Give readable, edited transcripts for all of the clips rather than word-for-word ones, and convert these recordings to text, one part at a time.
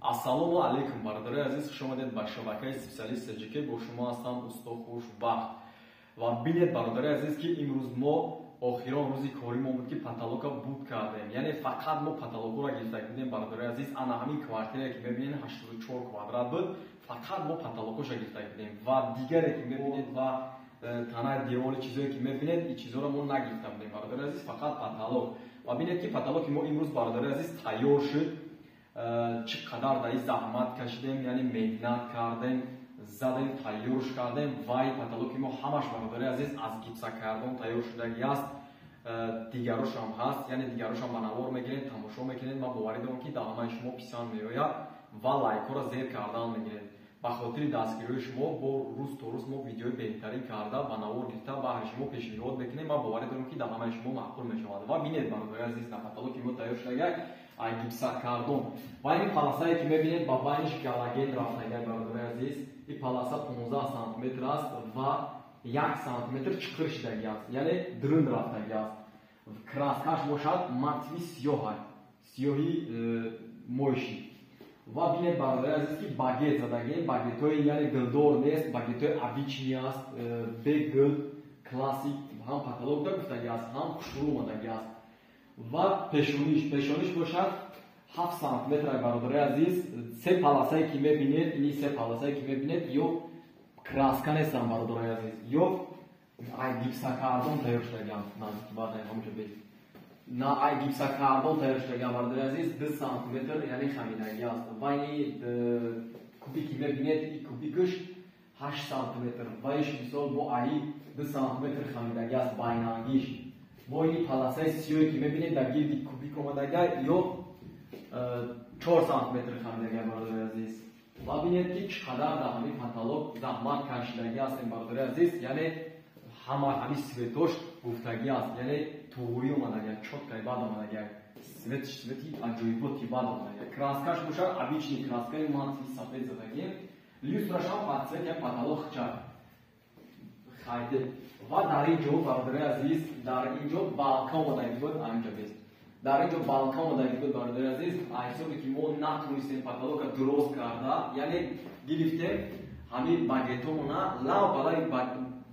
Ассалому алейкум, бародари азиз, хуш омадед ба шабакаи специалист СЖК. Бо шумо ҳастам Усто Хушбахт. Ва бинед бародари азиз ки имрӯз мо охирон рӯзи коримон буд ки паталока буд кардем. Яъне фақат мо паталокаро гирифта кардем бародари азиз. Ана ҳамин квартире ки мебинед 84 квадрат буд. Фақат мо паталокаша гирифта кардем. Ва дигаре ки мебинед ва танаи девори чизое ки мебинед, ин чизоро мо нагирифта будем бародари азиз, фақат паталок. Ва бинед ки паталоки мо имрӯз бародари азиз тайёр шуд. چی قدر دایی زحمت کشیدیم، یعنی مهنت کردیم، زدیم، تیارش کردیم. وای پتالوکی ما همش برادری عزیز از گیپسا کردن تیار شدگی است. دیگرش هم هست، یعنی دیگرش هم بنوار میگیرین، تماشا میکنین. ما باوری دارم که در همه شما پیشان میآید و لایک را زیر کردن میگیرین. به خاطر دستگیری شما با روز تا روز ما ویدیوی بهترین کرده بنوار گرفته و شما پیشنهاد میکنین. ما باوری دارم که در همه شما معقول میشود. و ببینید برادری عزیز در پتالوکی ما تیار شدگی ай гипса кардон. Ва ин паласае ки мебинед ба байниш галоген рафтагаи бародари азиз. Ин паласа 15 сантиметр аст ва 1 сантиметр чиқир шидаги аст, яъне дрын рафтаги аст. Краскаш бошад матви сиёҳ, сиёҳи моши. Ва бинед бародари азиз ки багет задагем, багетҳои яъне гилдор нест, багетҳои обични аст, бе гил, классик, ҳам паталок да гуфтаги аст, ҳам хушрӯ омадаги аст. ва пешониш бошад 7 сантиметр бародари азиз. се паласае ки мебинед, ини се паласае ки мебинед ё краска нестан бародари азиз, ё ай гипса кардон тайёр шудагиам. Наздики баъд ҳамҷо бед. На ай гипса кардон тайёр шудагиам бародари азиз. 2 сантиметр яъне хамидаги аст. Ва ини куби ки мебинед, ин кубикаш 8 сантиметр. Ва иш мисол бо ай 2 сантиметр хамидаги аст байнангиш. Бо ин паласаи сиёҳе ки мебинед дар гирди кубик омадаги ё 4 сантиметр хамидаги бародари азиз. Ва бинед ки чӣ қадар дар ҳамин паталок заҳмат кашидаги ҳастем бародари азиз. Яъне ҳамин светош гуфтагӣ аст, яъне туғурӣ омадаги, чоткаи бад омадаги, свети аҷоиботи бад омадаги. Краскаш бошад обични краскаи матви сафед задагӣ. Люстрашам подсвети паталок хичак хайде. ва дар ин ҷо бародари азиз, дар ин ҷо балка омадаги буд, анҷа бес. Дар ин ҷо балка омадаги буд бародари азиз. Айсоби ки мо натонистем паталока дуроз карда, яъне гирифтем ҳамин багетомона лав балаи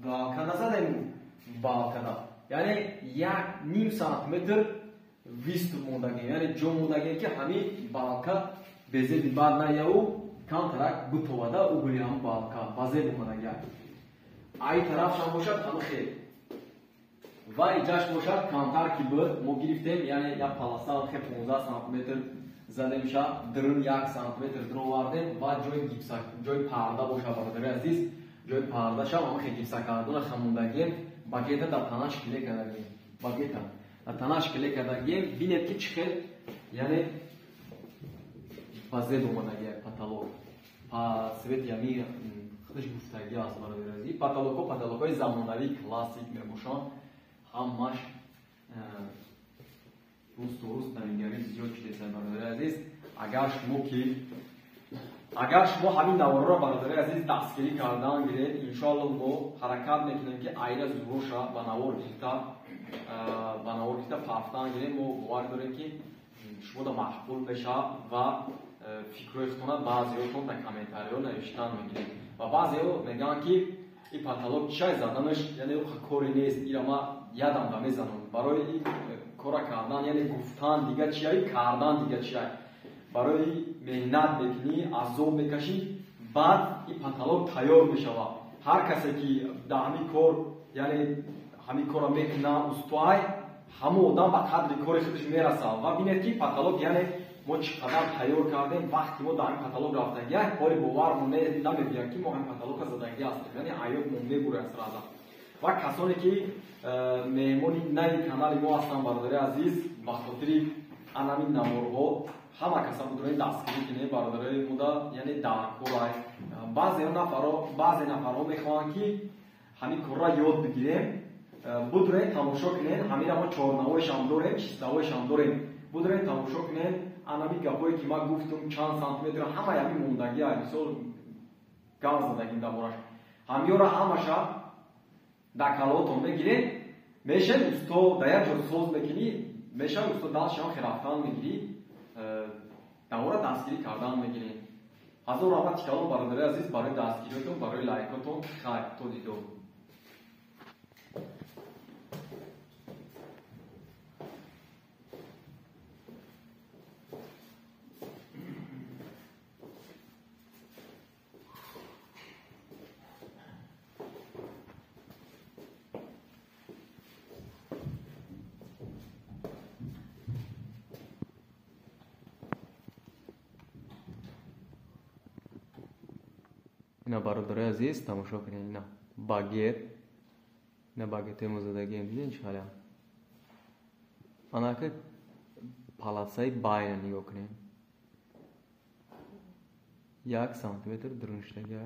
балка назадем балкада. Яъне 1 сантиметр висту мондагем, яъне ҷо мондагем ки ҳамин балка безеби бад наяву камтарак бутовада угули ҳам балка базеб омадаги. ай тарафшам бошад ҳама хел. Ва иҷаш бошад камтар ки буд, мо гирифтем, яъне як паласа хе 15 сантиметр задемша, дрын 1 сантиметр дровардем ва ҷои гипса, ҷои парда бошад бародари азиз. Ҷои пардаша ҳама хе гипса кардона хамондагем, багета дар тана шикиле кардагем. Багета дар тана шикиле кардагем. Бинед ки чӣ хел, яъне базеб омадаги паталок. Свети ами худаш гуфтаги аст бародари азиз. Паталокҳои замонавӣ классик мебошанд. ҳамаш рӯз то рӯз навигари зиёд шудеса бародари азиз. Агар шумо ҳамин навораро бародари азиз дастгирӣ кардан гиред, иншоалло мо ҳаракат мекунем ки айра зуруша ба навор гирифта пафтан гирем. мо бовар дорем ки шумо да маҳбул меша ва фикрҳоятона баъзеҳотон дар комментариҳо навиштан мегиред. Ва баъзеҳо мегӯянд ки ин паталок чай заданаш, яъне кори нест, ира ма ядам да мезанам. Барои ин кора кардан, яъне гуфтан дига чия, кардан дига чия. Барои меҳнат мекунӣ, азоб мекашӣ, баъд ин паталок тайёр мешавад. Ҳар касе ки дар ҳамин кор, яъне ҳамин кора мекуна устуай, ҳамон одам ба қадри кори худаш мерасад. Ва бинед ки паталок, яъне мо чӣ қадар тайёр кардем. Вақти мо дар ин паталок рафтаги кори бовар мо намегӯяд ки мо ин паталока задаги ҳастем, яъне айёб мо мебурад сраза. Ва касоне ки меҳмони нави канали мо ҳастанд бародари азиз, ба хотири анамин наворҳо ҳама каса будоен дастгирӣ кунем бародари муда, яъне дар корай. баъзе нафарҳо мехоҳанд ки ҳамин корра ёд бигирем, будоен тамошо кунем. ҳамира мо 4навоишам дорем, 6навоишам дорем. будоен тамошо кунем. Анами гапое ки ман гуфтум чанд сантиметр ҳама ями мондаги, мисол гав задагим дар бораш. ҳамёра ҳамаша дар калоотон мегирем, мешем усто да як ҷо соз мекунӣ, мешам усто дастшам хирафтан мегирӣ, давора дастгирӣ кардан мегирем. ҳазор раҳмат калом бародари азиз барои дастгириётон, барои лайкотон. Хайр, то дидор. اینا برادرای عزیز تماشا کنید. اینا باگت، اینا باگت موزدگی هم دیدین چقدر آنها که پالاسای باین نگاه کنید. 1 سانتیمتر درنشتگی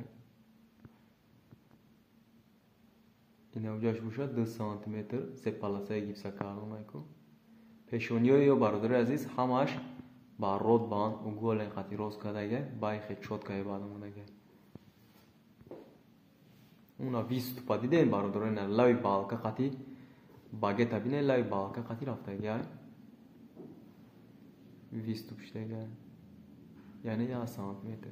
اینا وجاش باشه 2 سانتیمتر سه پالاسای گیپسا کارو میکو. پیشونیو یا برادرای عزیز همش با رود بان و گل قطعی روز کردگه بای خیلی شد که بعدمونگه. اونا 20 پا دیدین برادران لای بالکا قطعی باگت بینه لای بالکا قطعی رفته گه 20 پشته گه یعنی 1 سانتیمتر.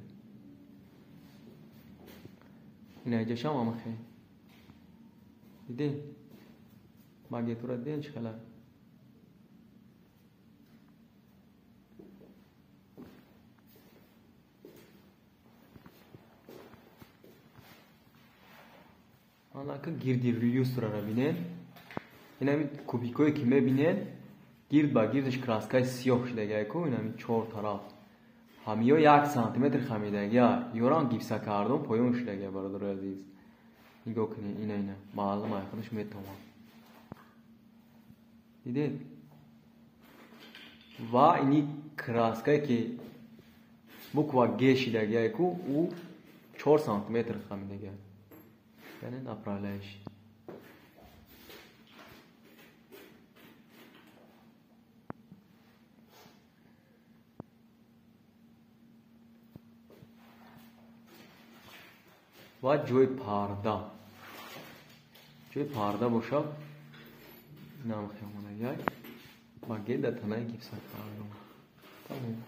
اینا اینجا شما هم خیلی دیدین باگت رو دیدین چقدر حالا که گیردی ریوس را ببینید این همین کوبیکایی که میبینید گیرد با گیردش کراسکای سیاه شده که این همین 4 طرف همیا 1 سانتیمتر خمیده یوران گیپسا کردم پایون شده برادر عزیز نگاه کنید. اینا معلم های خودش میتونم دیدید و اینی کراسکایی که بکوا گشیده که او 4 سانتیمتر خمیده یعنی نپرالش و جوی پارده باشه نام خیمونه یای با گیده تنهی گیپسا کردم تمام.